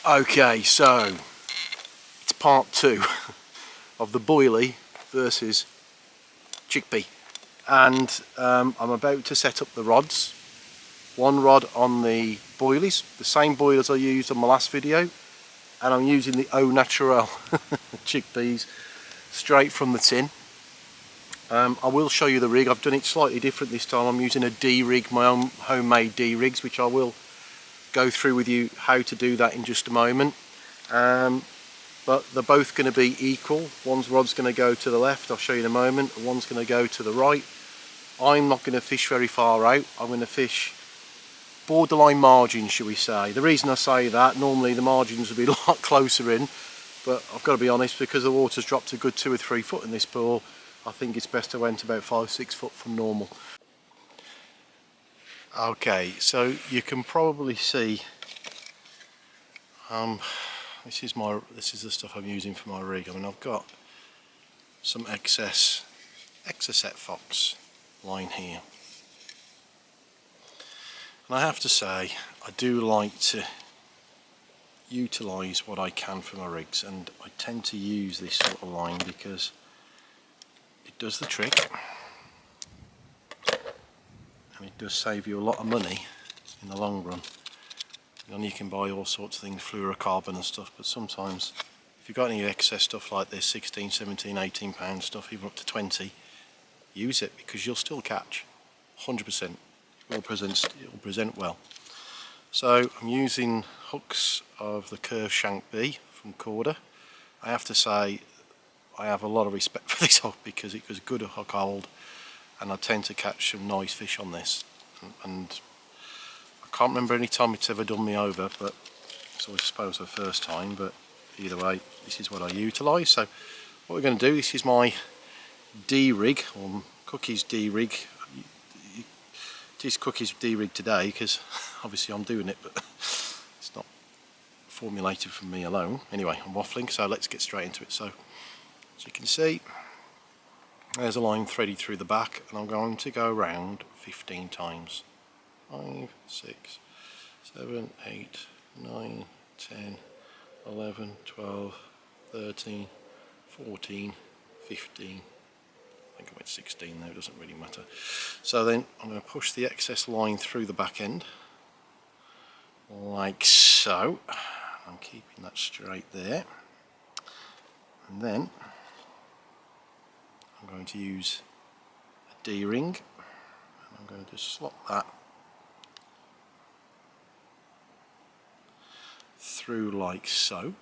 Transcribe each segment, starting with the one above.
Okay, so it's part 2 of the Boilie versus chickpea, and I'm about to set up the rods. One rod on the boilies, the same boilers I used on my last video, and I'm using the au naturel chickpeas straight from the tin. I will show you the rig. I've done it slightly different this time. I'm using a D-rig, my own homemade D-rigs, which I will go through with you how to do that in just a moment. But they're both going to be equal. One's rod's going to go to the left, I'll show you in a moment, and one's going to go to the right. I'm not going to fish very far out. I'm going to fish borderline margins, shall we say. The reason I say that, normally the margins would be a lot closer in, but I've got to be honest, because the water's dropped a good 2 or 3 foot in this pool, I think it's best to went about 5 or 6 foot from normal. Okay, so you can probably see this is the stuff I'm using for my rig. I mean, I've got some excess Exocet Fox line here, and I have to say I do like to utilise what I can for my rigs, and I tend to use this sort of line because it does the trick and it does save you a lot of money in the long run. And you can buy all sorts of things, fluorocarbon and stuff, but sometimes if you've got any excess stuff like this, 16, 17, 18 pound stuff, even up to 20, use it, because you'll still catch 100%. It will present well. So I'm using hooks of the curved shank B from Corda. I have to say I have a lot of respect for this hook because it was good a hook hold, and I tend to catch some nice fish on this, and I can't remember any time it's ever done me over, but so I suppose the first time, but either way this is what I utilise. So what we're going to do, this is my D-rig, or Cookie's D-rig. It is Cookie's D-rig today because obviously I'm doing it, but it's not formulated from me alone. Anyway, I'm waffling, so let's get straight into it. So as you can see, there's a line threaded through the back, and I'm going to go around 15 times. 5, 6, 7, 8, 9, 10, 11, 12, 13, 14, 15. I think I went 16 there, it doesn't really matter. So then I'm going to push the excess line through the back end, like so. I'm keeping that straight there. And then I'm going to use a D-ring, and I'm going to slot that through like so, and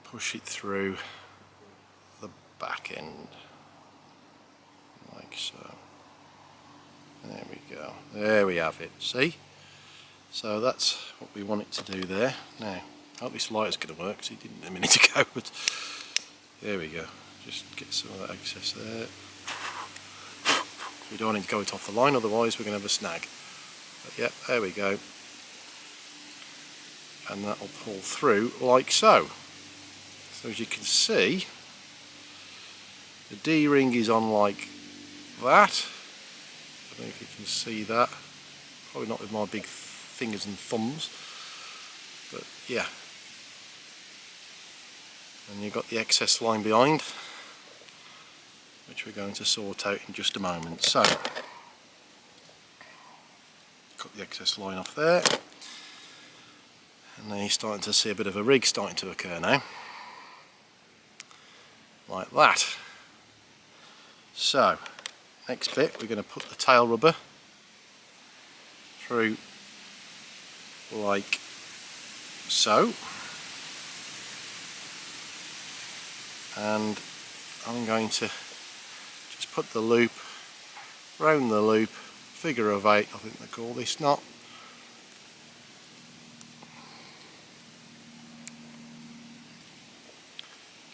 push it through the back end like so. There we go, there we have it, see? So that's what we want it to do there. Now I hope this light is going to work, because it didn't a minute ago, but there we go. Just get some of that excess there. We don't want it to go off the line, otherwise we're going to have a snag. But yeah, there we go. And that will pull through like so. So as you can see, the D-ring is on like that. I don't know if you can see that. Probably not with my big fingers and thumbs. But yeah. And you've got the excess line behind, which we're going to sort out in just a moment. So, cut the excess line off there, and then you're starting to see a bit of a rig starting to occur now, like that. So, next bit, we're going to put the tail rubber through like so, and I'm going to just put the loop round the loop, figure of 8 I think they call this knot.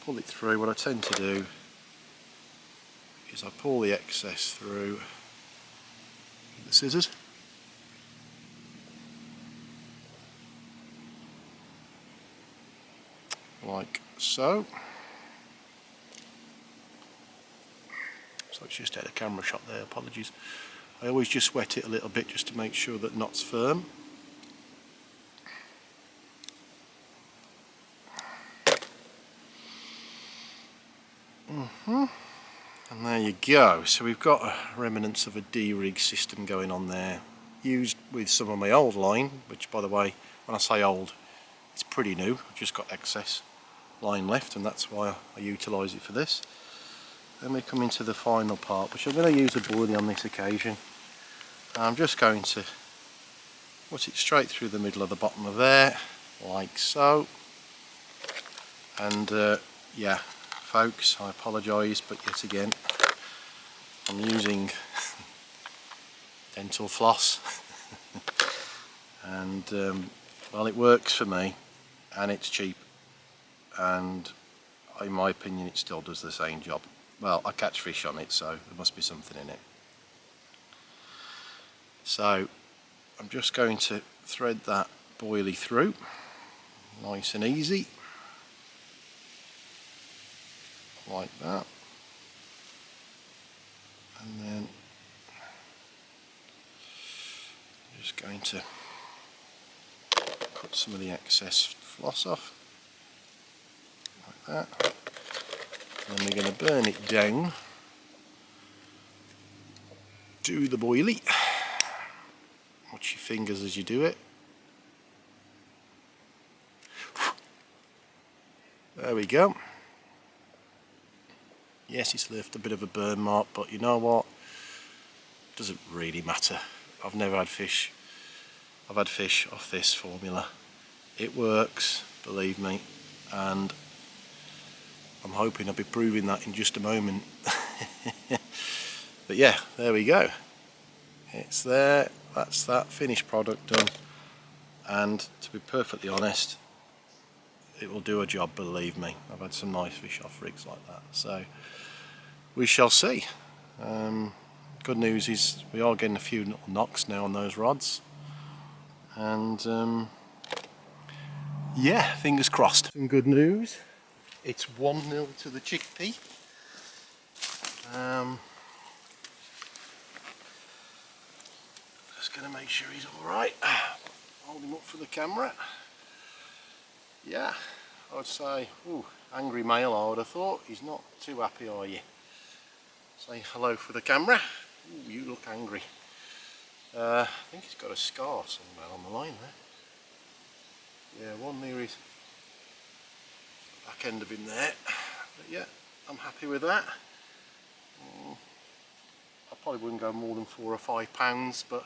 Pull it through. What I tend to do is I pull the excess through with the scissors, like so. So it's just had a camera shot there, apologies. I always just wet it a little bit just to make sure that knot's firm. And there you go. So we've got a remnants of a D-rig system going on there, used with some of my old line, which, by the way, when I say old, it's pretty new. I've just got excess line left, and that's why I utilise it for this. Then we come into the final part, which I'm going to use a boilie on this occasion. I'm just going to put it straight through the middle of the bottom of there, like so. And yeah, folks, I apologise, but yet again I'm using dental floss and well, it works for me and it's cheap, and in my opinion it still does the same job. Well, I catch fish on it, so there must be something in it. So I'm just going to thread that boilie through nice and easy, like that, and then I'm just going to cut some of the excess floss off, like that, and then we're going to burn it down to the boilie. Watch your fingers as you do it. There we go. Yes, it's left a bit of a burn mark, but you know what? Doesn't really matter. I've never had fish. I've had fish off this formula. It works, believe me, and I'm hoping I'll be proving that in just a moment. But yeah, there we go. It's there. That's that finished product done. And to be perfectly honest, it will do a job, believe me. I've had some nice fish off rigs like that, so we shall see. Good news is we are getting a few little knocks now on those rods, and yeah, fingers crossed. Some good news. It's 1-0 to the chickpea. Just going to make sure he's all right. Hold him up for the camera. Yeah, I would say, ooh, angry male, I would have thought. He's not too happy, are you? Say hello for the camera. Ooh, you look angry. I think he's got a scar somewhere on the line there. Yeah, one near his back end of him there. But yeah, I'm happy with that. I probably wouldn't go more than 4 or 5 pounds, but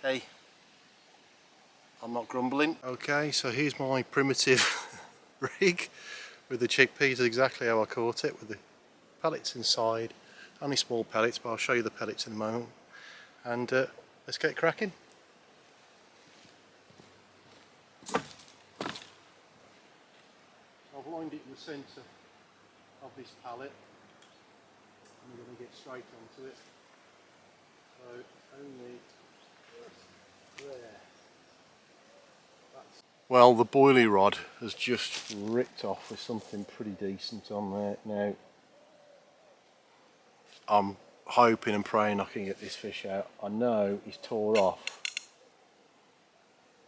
hey, I'm not grumbling. Okay, so here's my primitive rig with the chickpeas, exactly how I caught it, with the pellets inside. Only small pellets, but I'll show you the pellets in a moment. And let's get cracking. I've lined it in the centre of this pallet, and we're going to get straight onto it. So only just there. Well, the boilie rod has just ripped off with something pretty decent on there. Now, I'm hoping and praying I can get this fish out. I know he's tore off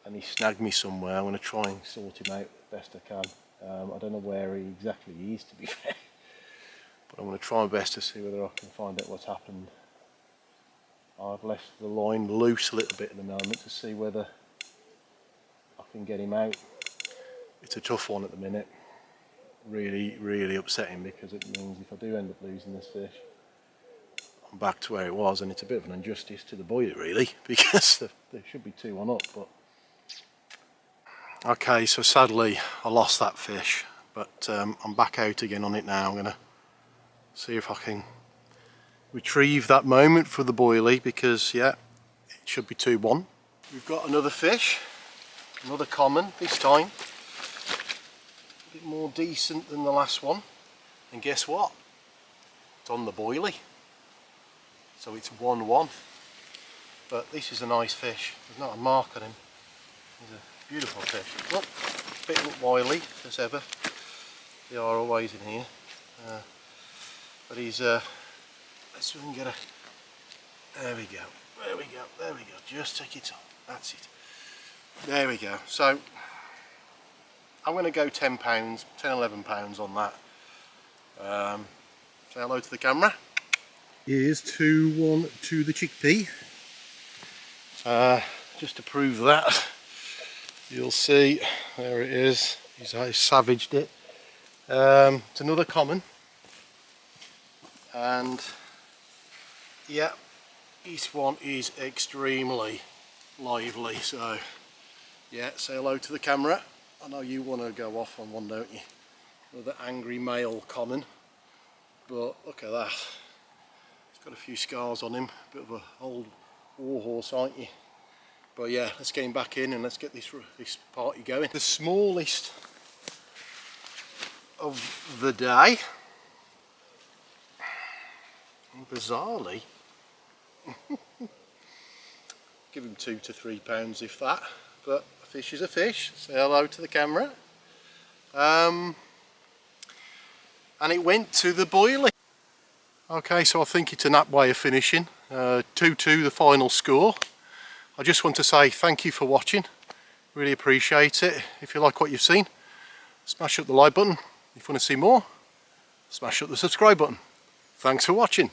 and he snagged me somewhere. I'm going to try and sort him out the best I can. I don't know where he exactly is, to be fair, but I'm going to try my best to see whether I can find out what's happened. I've left the line loose a little bit at the moment to see whether I can get him out. It's a tough one at the minute. Really upsetting, because it means if I do end up losing this fish, I'm back to where it was, and it's a bit of an injustice to the boilie really, because there should be 2-1 up. But okay, so sadly I lost that fish, but I'm back out again on it now. I'm going to see if I can retrieve that moment for the boilie, because yeah, it should be 2-1. We've got another fish, another common this time, a bit more decent than the last one, and guess what? It's on the boilie, so it's 1-1. But this is a nice fish. There's not a mark on him. He's a beautiful fish. Look, a bit wily as ever. They are always in here. But he's let's see if we can get a, there we go. There we go, there we go, just take it on, that's it. There we go. So I'm going to go £10, £11 on that. Say hello to the camera. Here's 2-1 to the chickpea. Just to prove that, you'll see, there it is, I savaged it. It's another common, and yeah, this one is extremely lively, so yeah, say hello to the camera. I know you want to go off on one, don't you? Another angry male common, but look at that. He's got a few scars on him, bit of an old war horse, aren't you? But yeah, let's get him back in and let's get this party going. The smallest of the day, and bizarrely, give him £2 to £3 if that, but a fish is a fish. Say hello to the camera. And it went to the Boilie. Okay, so I think it's an apt way of finishing. 2-2 the final score. I just want to say thank you for watching, really appreciate it. If you like what you've seen, smash up the like button. If you want to see more, smash up the subscribe button. Thanks for watching.